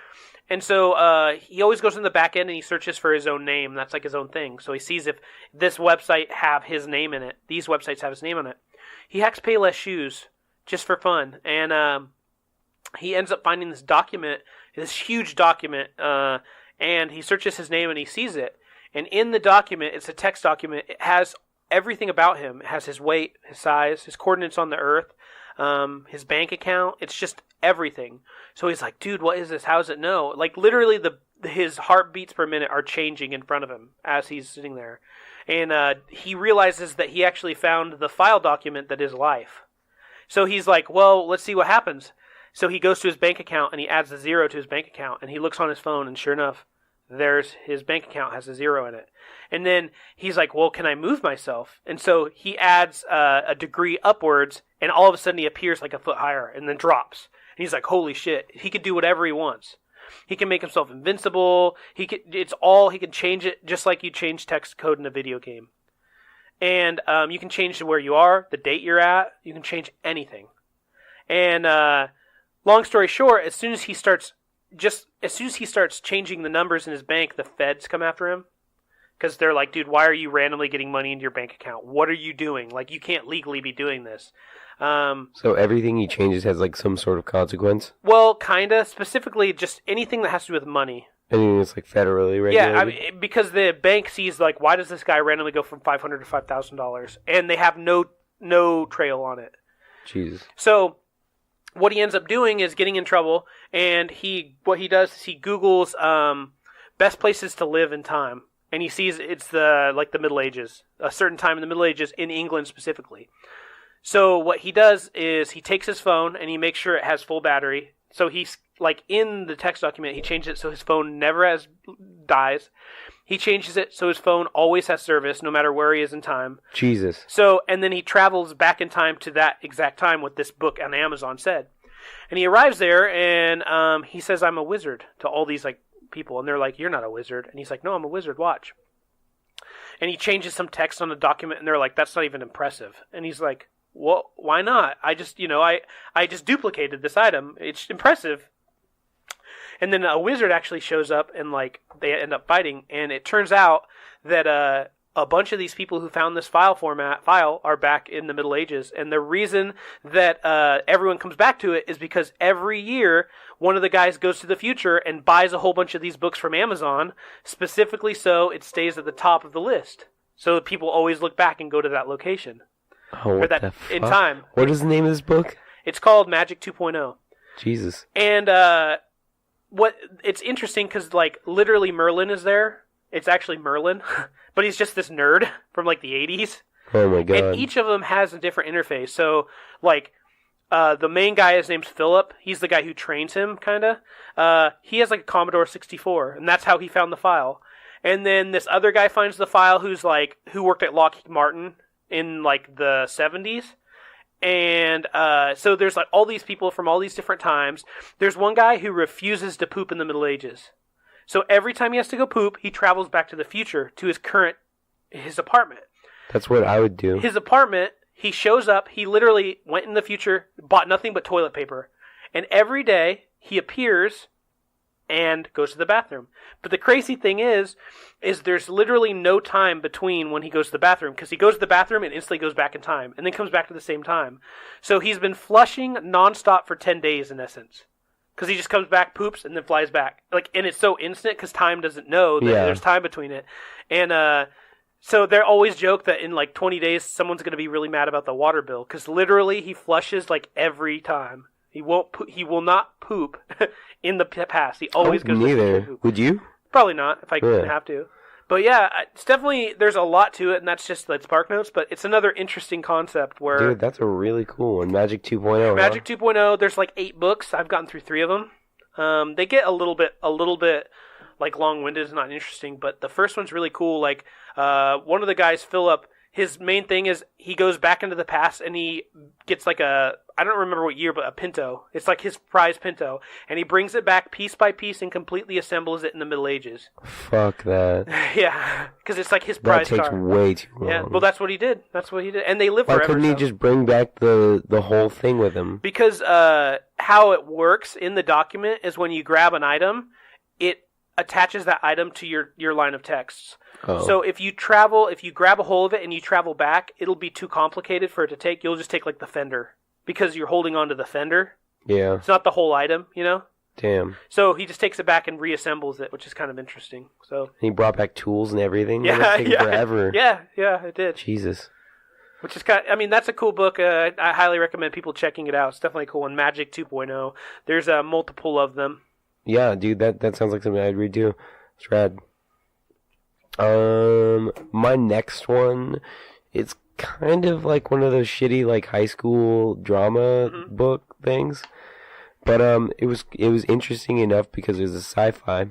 And so he always goes in the back end and he searches for his own name. That's like his own thing. So he sees if this website have his name in it. These websites have his name on it. He hacks Payless Shoes just for fun. And he ends up finding this document, this huge document, and he searches his name and he sees it. And in the document, it's a text document. It has everything about him. It has his weight, his size, his coordinates on the earth, his bank account. It's just everything. So he's like, dude, what is this? How does it know? Like, literally, his heartbeats per minute are changing in front of him as he's sitting there. And he realizes that he actually found the file document that is life. So he's like, well, let's see what happens. So he goes to his bank account and he adds a 0 to his bank account. And he looks on his phone and sure enough, there's his bank account has a 0 in it. And then he's like, well, can I move myself? And so he adds a degree upwards and all of a sudden he appears like a foot higher and then drops. And he's like, holy shit, he could do whatever he wants. He can make himself invincible. He can change it just like you change text code in a video game. And you can change to where you are, the date you're at. You can change anything. And long story short, as soon as he starts changing the numbers in his bank, the feds come after him. Because they're like, dude, why are you randomly getting money into your bank account? What are you doing? Like, you can't legally be doing this. So everything he changes has like some sort of consequence? Well, kinda. Specifically, just anything that has to do with money. Anything that's like federally regulated? Yeah, I mean, because the bank sees like, why does this guy randomly go from $500 to $5,000? And they have no trail on it. Jesus. So what he ends up doing is getting in trouble, and what he does is he Googles best places to live in time. And he sees it's the Middle Ages, a certain time in the Middle Ages in England specifically. So what he does is he takes his phone and he makes sure it has full battery. So he's like in the text document, he changes it so his phone never dies. He changes it so his phone always has service no matter where he is in time. Jesus. So, and then he travels back in time to that exact time what this book on Amazon said. And he arrives there and he says, I'm a wizard to all these like people. And they're like, you're not a wizard. And he's like, no, I'm a wizard. Watch. And he changes some text on the document and they're like, that's not even impressive. And he's like, well, why not? I just duplicated this item. It's impressive. And then a wizard actually shows up and like they end up fighting. And it turns out that a bunch of these people who found this file are back in the Middle Ages. And the reason that everyone comes back to it is because every year one of the guys goes to the future and buys a whole bunch of these books from Amazon, specifically so it stays at the top of the list. So people always look back and go to that location. Oh, what the fuck? In time. What is the name of this book? It's called Magic 2.0. Jesus. And it's interesting because like literally Merlin is there. It's actually Merlin, but he's just this nerd from like the 80s. Oh my god. And each of them has a different interface. So like the main guy, his name's Philip. He's the guy who trains him, kind of. He has like a Commodore 64, and that's how he found the file. And then this other guy finds the file who worked at Lockheed Martin in like the 70s. And so there's like all these people from all these different times. There's one guy who refuses to poop in the Middle Ages. So every time he has to go poop, he travels back to the future to his apartment. That's what I would do. His apartment, he shows up, he literally went in the future, bought nothing but toilet paper. And every day he appears and goes to the bathroom. But the crazy thing is there's literally no time between when he goes to the bathroom, because he goes to the bathroom and instantly goes back in time and then comes back to the same time. So he's been flushing nonstop for 10 days in essence. Because he just comes back, poops, and then flies back. And it's so instant because time doesn't know that there's time between it. And so they always joke that in like 20 days, someone's going to be really mad about the water bill. Because literally he flushes like every time. He will not poop in the past. He always goes neither. To poop. Would you? Probably not if I didn't have to. But yeah, it's definitely, there's a lot to it, and that's just like Spark Notes, but it's another interesting concept where... Dude, that's a really cool one. Magic 2.0. Magic 2.0, there's like 8 books. I've gotten through 3 of them. They get a little bit like long-winded and not interesting, but the first one's really cool. Like, one of the guys, Philip, his main thing is he goes back into the past and he gets like I don't remember what year, but a Pinto. It's like his prize Pinto. And he brings it back piece by piece and completely assembles it in the Middle Ages. Fuck that. Yeah, because it's like his prize car. That takes way too long. Yeah, well, that's what he did. And they live forever. Why couldn't he just bring back the whole thing with him? Because how it works in the document is when you grab an item, it attaches that item to your line of texts. Oh. So if you grab a hold of it and you travel back, it'll be too complicated for it to take. You'll just take like the fender because you're holding on to the fender. Yeah. It's not the whole item, you know? Damn. So he just takes it back and reassembles it, which is kind of interesting. So And he brought back tools and everything. yeah, That took forever. Yeah, it did. Jesus. Which is kind of, I mean, that's a cool book. I highly recommend people checking it out. It's definitely a cool one. Magic 2.0. There's multiple of them. Yeah, dude, that sounds like something I'd read too. It's rad. My next one, it's kind of like one of those shitty like high school drama book things, but it was interesting enough because it was a sci-fi.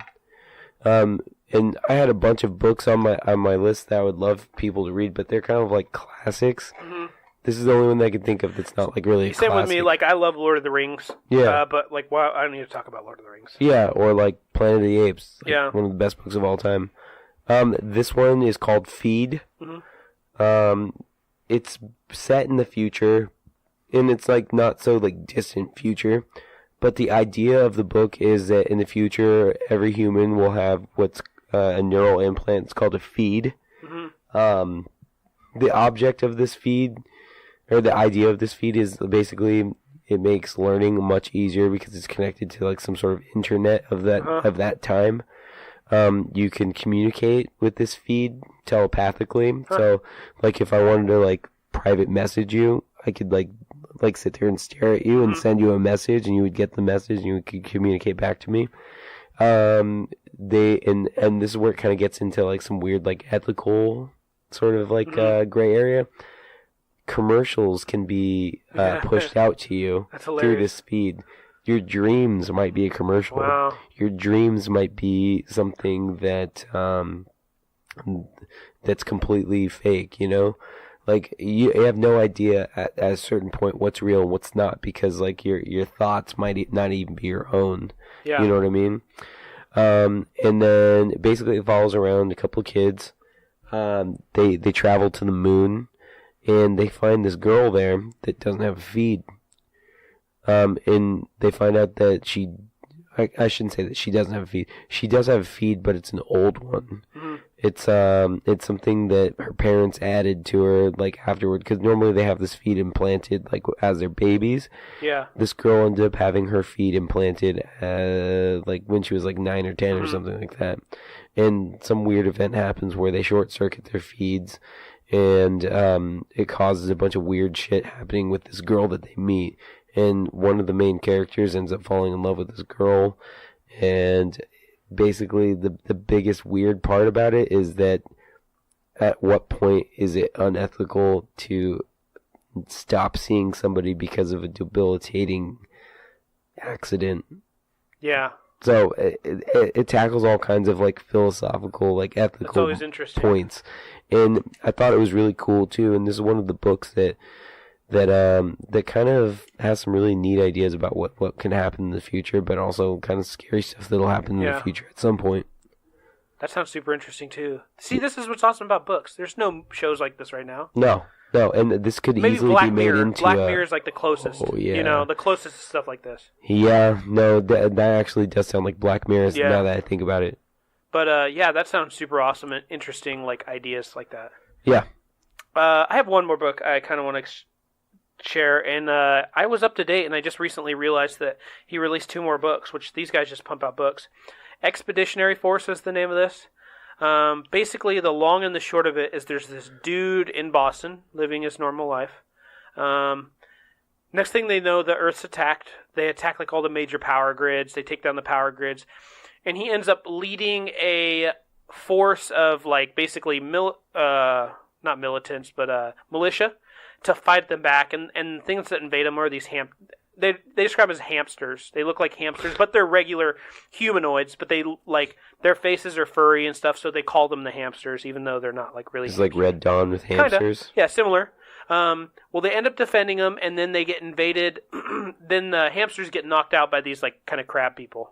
And I had a bunch of books on my list that I would love people to read, but they're kind of like classics. Mm-hmm. This is the only one that I can think of that's not like really a Same classic. with me. Like I love Lord of the Rings. Yeah. But like, wow, I don't need to talk about Lord of the Rings. Yeah, or like Planet of the Apes. Like yeah. One of the best books of all time. This one is called Feed. Mm-hmm. It's set in the future, and it's like not so like distant future. But the idea of the book is that in the future, every human will have what's a neural implant. It's called a feed. Mm-hmm. The object of this feed, or the idea of this feed, is basically it makes learning much easier because it's connected to like some sort of internet of that time. You can communicate with this feed telepathically. So, like, if I wanted to like private message you, I could like sit there and stare at you and send you a message, and you would get the message, and you could communicate back to me. And this is where it kind of gets into like some weird like ethical sort of like gray area. Commercials can be pushed out to you through this feed. Your dreams might be a commercial. Wow. Your dreams might be something that that's completely fake, you know? Like, you have no idea at a certain point what's real and what's not, because, like, your thoughts might not even be your own. Yeah. You know what I mean? And then, basically, it follows around a couple of kids. They travel to the moon, and they find this girl there that doesn't have a feed. And they find out that I shouldn't say that she doesn't have a feed. She does have a feed, but it's an old one. Mm-hmm. It's something that her parents added to her, like, afterward, because normally they have this feed implanted, like, as their babies. Yeah. This girl ended up having her feed implanted, like, when she was, like, 9 or 10 or something like that. And some weird event happens where they short-circuit their feeds, and it causes a bunch of weird shit happening with this girl that they meet. And one of the main characters ends up falling in love with this girl. And basically the biggest weird part about it is that at what point is it unethical to stop seeing somebody because of a debilitating accident? Yeah. So it tackles all kinds of like philosophical, like ethical points. And I thought it was really cool too. And this is one of the books that kind of has some really neat ideas about what can happen in the future, but also kind of scary stuff that'll happen in the future at some point. That sounds super interesting too. See, this is what's awesome about books. There's no shows like this right now. No, and this could maybe easily be made into Black Mirror is like the closest. Oh, yeah. You know, the closest to stuff like this. Yeah, no, that actually does sound like Black Mirror now that I think about it. But yeah, that sounds super awesome and interesting, like ideas like that. Yeah. I have one more book I kind of want to share, and I was up to date, and I just recently realized that he released 2 more books, which these guys just pump out books. Expeditionary Force is the name of this. Basically, the long and the short of it is there's this dude in Boston living his normal life. Next thing they know, the Earth's attacked. They attack like all the major power grids. They take down the power grids, and he ends up leading a force of like basically not militants, but militia, to fight them back, and things that invade them are these they describe as hamsters. They look like hamsters, but they're regular humanoids, but they like their faces are furry and stuff, so they call them the hamsters, even though they're not like really. It's like Red Dawn with hamsters. Kinda. Yeah, similar. Well, they end up defending them, and then they get invaded. Then the hamsters get knocked out by these like kind of crab people.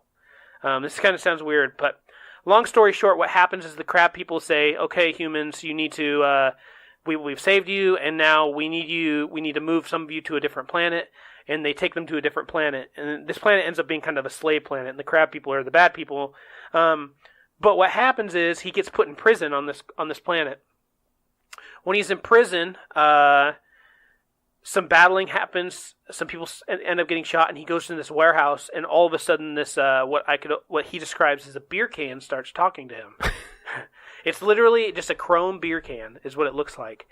This kind of sounds weird, but long story short, what happens is the crab people say, "Okay, humans, you need to." We've saved you, and now we need to move some of you to a different planet. And they take them to a different planet. And this planet ends up being kind of a slave planet, and the crab people are the bad people. But what happens is he gets put in prison on this planet. When he's in prison, some battling happens. Some people end up getting shot, and he goes to this warehouse, and all of a sudden, this what he describes as a beer can starts talking to him. It's literally just a chrome beer can, is what it looks like.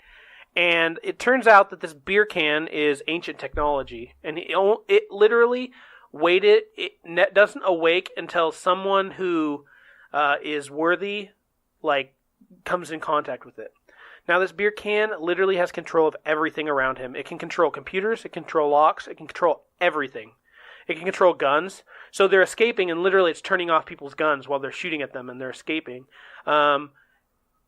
And it turns out that this beer can is ancient technology, and it literally waited. It doesn't awake until someone who is worthy, comes in contact with it. Now, this beer can literally has control of everything around him. It can control computers, it can control locks, it can control everything. It can control guns. So they're escaping, and literally it's turning off people's guns while they're shooting at them, and they're escaping.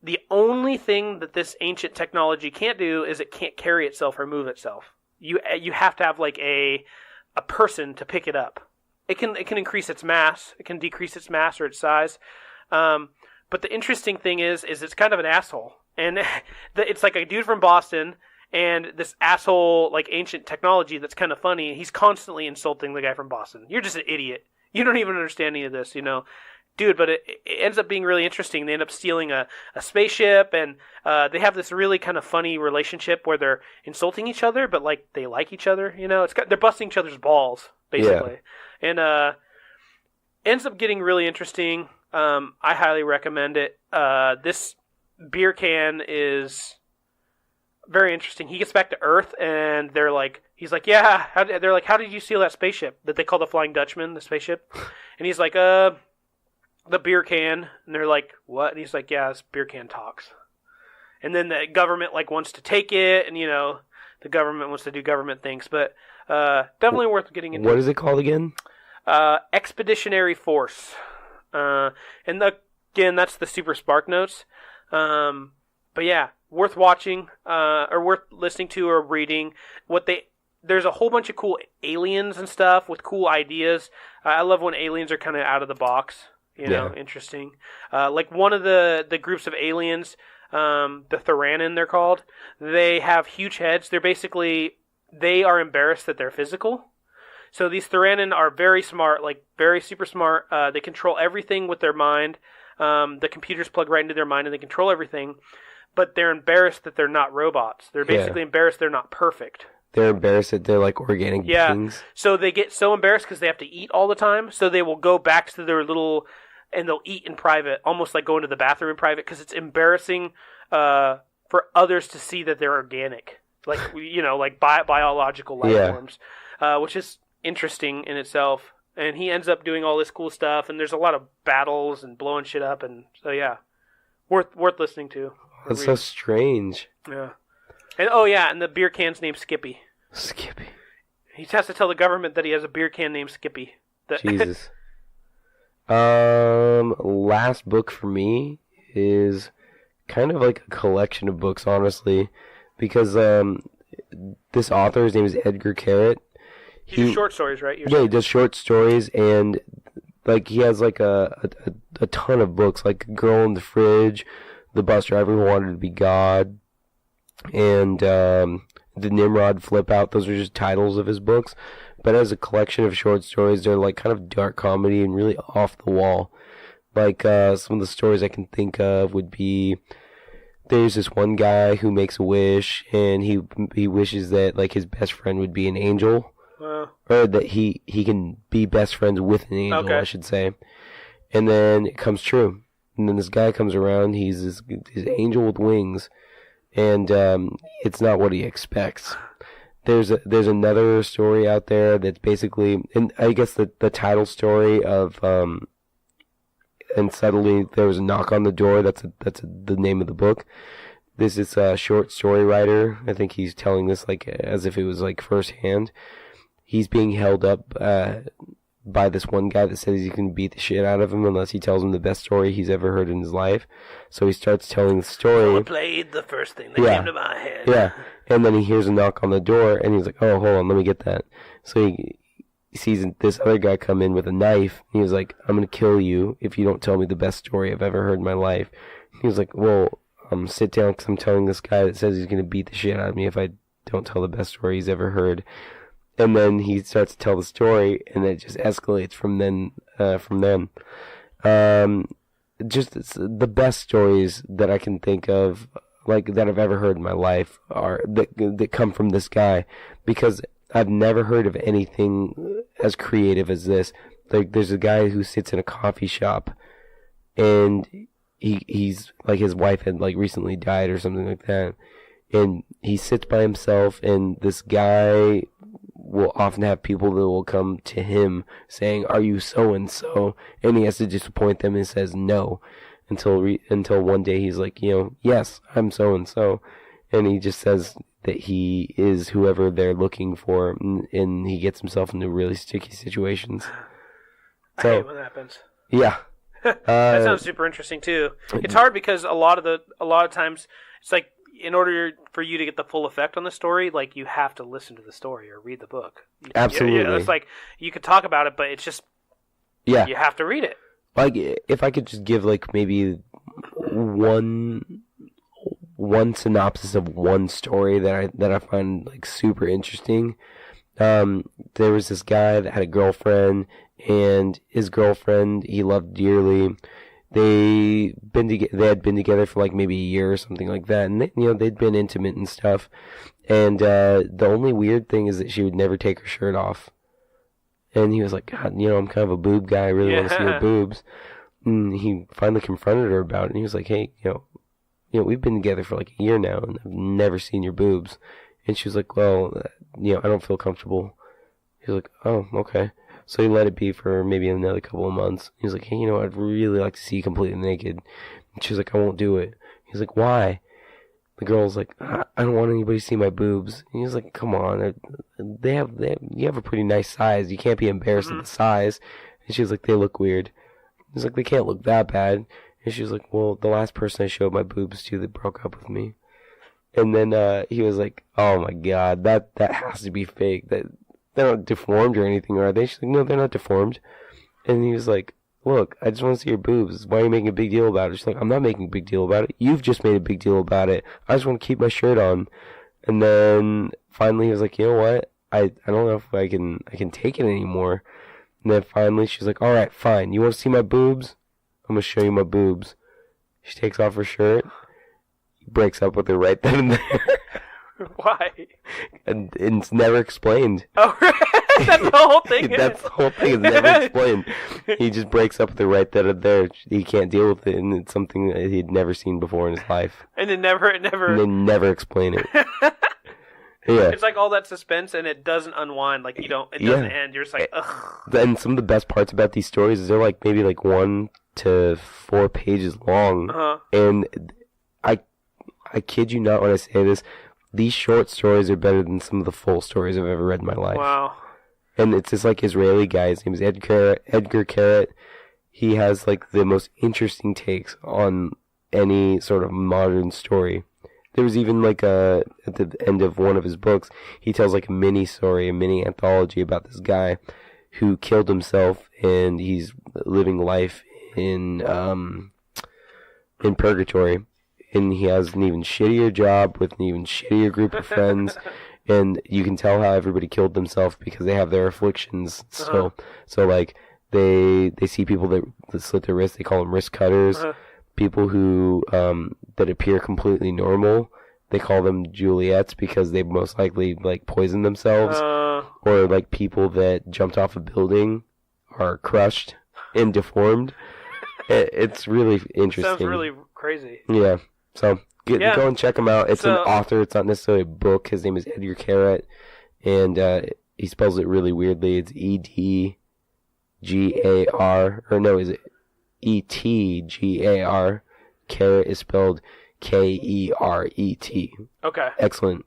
The only thing that this ancient technology can't do is it can't carry itself or move itself. You have to have a person to pick it up. It can increase its mass. It can decrease its mass or its size. But the interesting thing is it's kind of an asshole. And it's like a dude from Boston and this asshole, ancient technology that's kind of funny. He's constantly insulting the guy from Boston. You're just an idiot. You don't even understand any of this, Dude, but it ends up being really interesting. They end up stealing a spaceship, and they have this really kind of funny relationship where they're insulting each other, but they like each other. They're busting each other's balls, basically. Yeah. And ends up getting really interesting. I highly recommend it. This beer can is very interesting. He gets back to Earth, and he's like, yeah. They're like, how did you steal that spaceship that they call the Flying Dutchman, the spaceship? And he's like, the beer can. And they're like, what? And he's like, yeah, this beer can talks. And then the government wants to take it, and the government wants to do government things, but definitely worth getting into. What is it called again? Expeditionary Force. And again, that's the Super Spark Notes. But yeah, worth watching, or worth listening to or reading. There's a whole bunch of cool aliens and stuff with cool ideas. I love when aliens are kind of out of the box. Interesting. One of the groups of aliens, the Theranin, they're called. They have huge heads. They are embarrassed that they're physical. So these Theranin are very smart, very super smart. They control everything with their mind. The computers plug right into their mind, and they control everything. But they're embarrassed that they're not robots. They're basically embarrassed they're not perfect. They're embarrassed that they're organic beings. So they get so embarrassed because they have to eat all the time. So they will go back to their little, and they'll eat in private, almost like going to the bathroom in private, because it's embarrassing for others to see that they're organic, biological life forms, which is interesting in itself. And he ends up doing all this cool stuff, and there's a lot of battles and blowing shit up, and so yeah, worth listening to. That's so strange. Yeah. And the beer can's named Skippy. Skippy. He has to tell the government that he has a beer can named Skippy. Jesus. Last book for me is kind of like a collection of books, honestly, because this author, his name is Edgar Carrot. He does short stories, right? He does short stories, and he has a ton of books, like Girl in the Fridge, The Bus Driver Who Wanted to Be God, and The Nimrod Flip Out. Those are just titles of his books. But as a collection of short stories, they're kind of dark comedy and really off the wall. Some of the stories I can think of would be, there's this one guy who makes a wish, and he wishes that his best friend would be an angel. Or that he can be best friends with an angel, I should say. And then it comes true. And then this guy comes around, he's this angel with wings, and it's not what he expects. There's another story out there that's basically, and I guess the title story of and suddenly there was a knock on the door. That's the name of the book. This is a short story writer. I think he's telling this as if it was firsthand. He's being held up by this one guy that says he can beat the shit out of him unless he tells him the best story he's ever heard in his life. So he starts telling the story. I played the first thing that came to my head. Yeah, and then he hears a knock on the door, and he's like, oh, hold on, let me get that. So he sees this other guy come in with a knife, and he was like, I'm going to kill you if you don't tell me the best story I've ever heard in my life. He was like, well, sit down, because I'm telling this guy that says he's going to beat the shit out of me if I don't tell the best story he's ever heard. And then he starts to tell the story, and it just escalates from then. Just the best stories that I can think of like that I've ever heard in my life are that come from this guy, because I've never heard of anything as creative as this. Like, there's a guy who sits in a coffee shop, and he's like, his wife had like recently died or something like that, and he sits by himself, and this guy will often have people that will come to him saying, "Are you so and so?" And he has to disappoint them and says no, until one day he's like, "Yes, I'm so and so," and he just says that he is whoever they're looking for, and he gets himself into really sticky situations. I hate when that happens. Yeah. That sounds super interesting too. It's hard because a lot of times it's like, in order for you to get the full effect on the story, like, you have to listen to the story or read the book. Absolutely. It's like, you could talk about it, but it's just, you have to read it. Like, if I could just give like maybe one synopsis of one story that I find like super interesting. There was this guy that had a girlfriend, and his girlfriend he loved dearly. They had been together for like maybe a year or something like that, and they'd been intimate and stuff. And the only weird thing is that she would never take her shirt off. And he was like, "God, I'm kind of a boob guy. I really want to see her boobs." And he finally confronted her about it, and he was like, "Hey, we've been together for like a year now, and I've never seen your boobs." And she was like, "Well, I don't feel comfortable." He was like, "Oh, okay." So he let it be for maybe another couple of months. He was like, "Hey, I'd really like to see you completely naked." And she was like, "I won't do it." He's like, "Why?" The girl's like, "I don't want anybody to see my boobs." And he's like, "Come on, you have a pretty nice size. You can't be embarrassed at the size." And she was like, "They look weird." He's like, "They can't look that bad." And she was like, "Well, the last person I showed my boobs to, they broke up with me." And then he was like, "Oh my God, that has to be fake. They're not deformed or anything, are they?" She's like, "No, they're not deformed." And he was like, "Look, I just want to see your boobs. Why are you making a big deal about it?" She's like, "I'm not making a big deal about it. You've just made a big deal about it. I just want to keep my shirt on." And then finally he was like, "You know what? I don't know if I can take it anymore." And then finally she's like, "All right, fine. You want to see my boobs? I'm going to show you my boobs." She takes off her shirt. He breaks up with her right then and there. Why? And it's never explained. Oh, that's the whole thing. That's the whole thing. It's never explained. He just breaks up with her right then and there. He can't deal with it, and it's something that he'd never seen before in his life. And then never. And they never explain it. Yeah. It's like all that suspense, and it doesn't unwind. Like, it doesn't end. You're just like, ugh. And some of the best parts about these stories is they're like maybe like 1 to 4 pages long. Uh-huh. And I kid you not when I say this, these short stories are better than some of the full stories I've ever read in my life. Wow. And it's this like Israeli guy. His name is Edgar Carrot. He has like the most interesting takes on any sort of modern story. There was even like at the end of one of his books, he tells like a mini story, a mini anthology about this guy who killed himself, and he's living life in purgatory. And he has an even shittier job with an even shittier group of friends. And you can tell how everybody killed themselves because they have their afflictions still. Uh-huh. So, like, they see people that slit their wrists. They call them wrist cutters. Uh-huh. People who that appear completely normal, they call them Juliets because they most likely, like, poisoned themselves. Or, like, people that jumped off a building are crushed and deformed. It's really interesting. Sounds really crazy. Yeah. So go and check him out. It's an author. It's not necessarily a book. His name is Edgar Carrot, and he spells it really weirdly. It's EDGAR, or no, is it ETGAR? Carrot is spelled KERET. Okay. Excellent.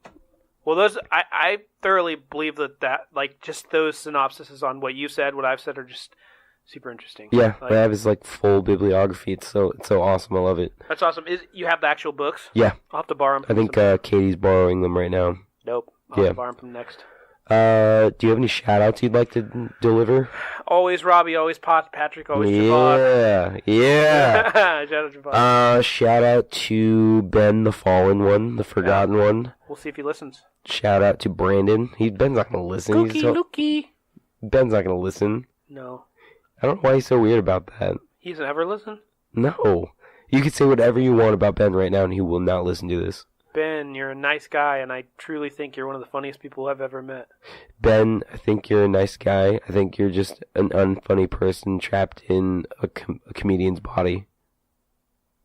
Well, those I thoroughly believe that like just those synopsises on what you said, what I've said, are just super interesting. Yeah, I have his like full bibliography. It's so awesome. I love it. That's awesome. You have the actual books? Yeah. I'll have to borrow them. I think Katie's borrowing them right now. Nope. I'll have to borrow them from next. Do you have any shout-outs you'd like to deliver? Always Robbie, always Patrick, always Javad. Yeah. Shout out Javad. Shout out to Ben, the fallen one, the forgotten one. We'll see if he listens. Shout out to Brandon. Ben's not going to listen. Lukey. Ben's not going to listen. No. I don't know why he's so weird about that. He's never listened? No. You can say whatever you want about Ben right now, and he will not listen to this. Ben, you're a nice guy, and I truly think you're one of the funniest people I've ever met. Ben, I think you're a nice guy. I think you're just an unfunny person trapped in a comedian's body.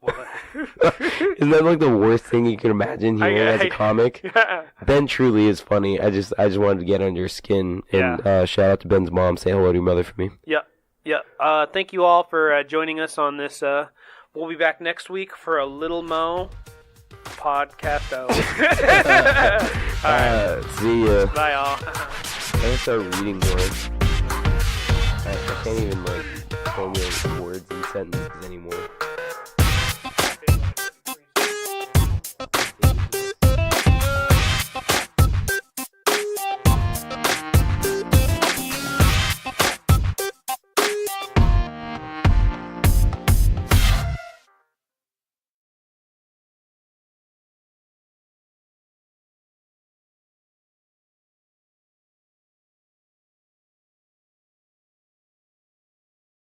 What? Isn't that like the worst thing you can imagine hearing as a comic? Yeah. Ben truly is funny. I just wanted to get under your skin. And shout out to Ben's mom. Say hello to your mother for me. Yeah. Thank you all for joining us on this. We'll be back next week for a Little Mo podcast. All right. See ya. Bye, all. I gotta start reading more. I can't even formulate words and sentences anymore.